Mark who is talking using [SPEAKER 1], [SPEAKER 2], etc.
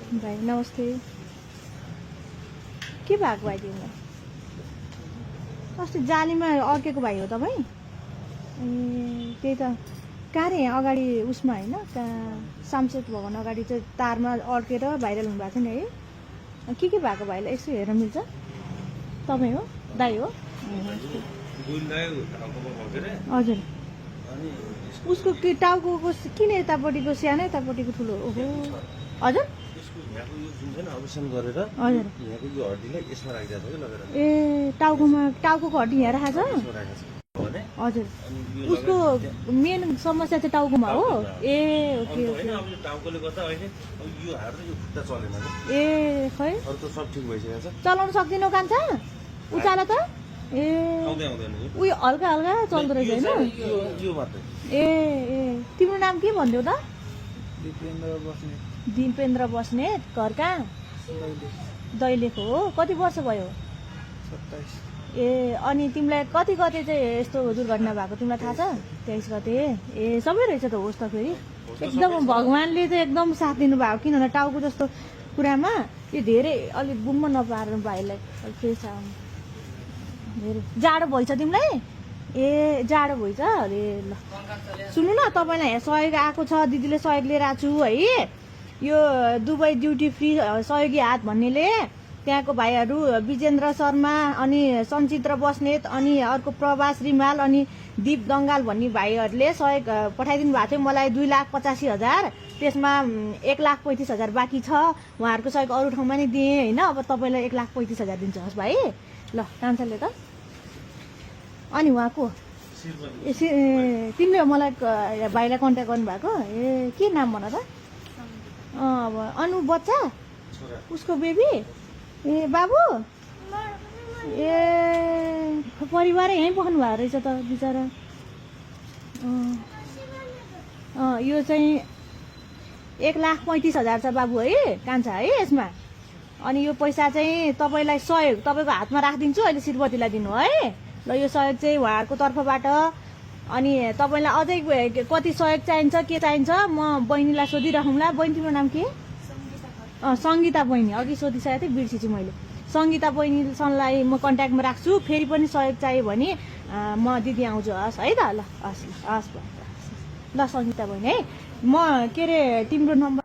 [SPEAKER 1] भाइ नमस्ते। के भएको भाइ तिमीलाई? अस्ति जालीमा अड्केको भाइ हो तपाईँ? ए त्यही त कहाँ रे यहाँ अगाडि उसमा होइन कहाँ सामसेट भवन अगाडि चाहिँ तारमा अड्केर भाइरल हुनुभएको थियो नि है? के भएको भाइलाई यसो हेर्न मिल्छ? तपाईँ हो? दाइ हो? हजुर। उसको के टाउको किन यतापट्टिको सानो यतापट्टिको ठुलो? ओहो हजुर हजुर। ए टाउको हड्डी यहाँ राखेको छ? हजुर। उसको मेन समस्या चाहिँ टाउकोमा हो? ए ओके ओके। ए खै चलाउनु सक्दिनौ कान्छा? उचाल त? ए उयो हल्का हल्का चल्दो रहेछ होइन? ए ए तिम्रो नाम के भन्थ्यौ त? दिपेन्द्र बस्नेत। घर कहाँ? दैलेखो हो। कति वर्ष भयो? 27। ए अनि तिमीलाई कति गते चाहिँ यस्तो दुर्घटना भएको तिमीलाई थाहा छ? 23 गते। ए सबै रहेछ त होस् त फेरि। एकदम भगवान्ले चाहिँ एकदम साथ दिनुभएको किनभने टाउको जस्तो कुरामा यो धेरै अलिक बुम्म नपार्नु भाइलाई फ्रेस आउनु। धेरै जाडो भइछ तिमीलाई? ए जाडो भइछ अरे ल सुन्नु न तपाईँलाई यहाँ सहयोग आएको छ दिदीले सहयोग लिएर आएको छु है। यो दुबई ड्युटी फ्री सहयोगी हात भन्नेले त्यहाँको भाइहरू विजेन्द्र शर्मा अनि सञ्चित्र बस्नेत अनि अर्को प्रभास रिमाल अनि दीप दङ्गाल भन्ने भाइहरूले सहयोग पठाइदिनु भएको थियो मलाई 2,85,000। त्यसमा 1,35,000 बाँकी छ। उहाँहरूको सहयोग अरू ठाउँमा नि दिएँ होइन। अब तपाईँलाई 1,35,000 दिन्छ होस् भाइ ल कान्छाले त। अनि उहाँको तिमीले मलाई भाइलाई कन्ट्याक्ट गर्नुभएको? ए के नाम भन त? अब अनु बच्चा उसको बेबी? ए बाबु? ए परिवारै यहीँ पठाउनु भएको रहेछ त बिचरा। यो चाहिँ 1,35,000 छ बाबु है कान्छा है यसमा। अनि यो पैसा चाहिँ तपाईँलाई सहयोग तपाईँको हातमा राखिदिन्छु अहिले श्रीमतीलाई दिनु है ल। यो सहयोग चाहिँ उहाँहरूको तर्फबाट। अनि तपाईँलाई अझै कति सहयोग चाहिन्छ के चाहिन्छ म बहिनीलाई सोधिराखौँला। बहिनी तिम्रो नाम के? सङ्गीता बहिनी। अघि सोधिसकेको थिएँ बिर्सिछु मैले। सङ्गीता बहिनीसँगलाई म कन्ट्याक्टमा राख्छु। फेरि पनि सहयोग चाहियो भने म दिदी आउँछु हस् है त। ल हस् ल हस् ल सङ्गीता बहिनी है। म के अरे तिम्रो नम्बर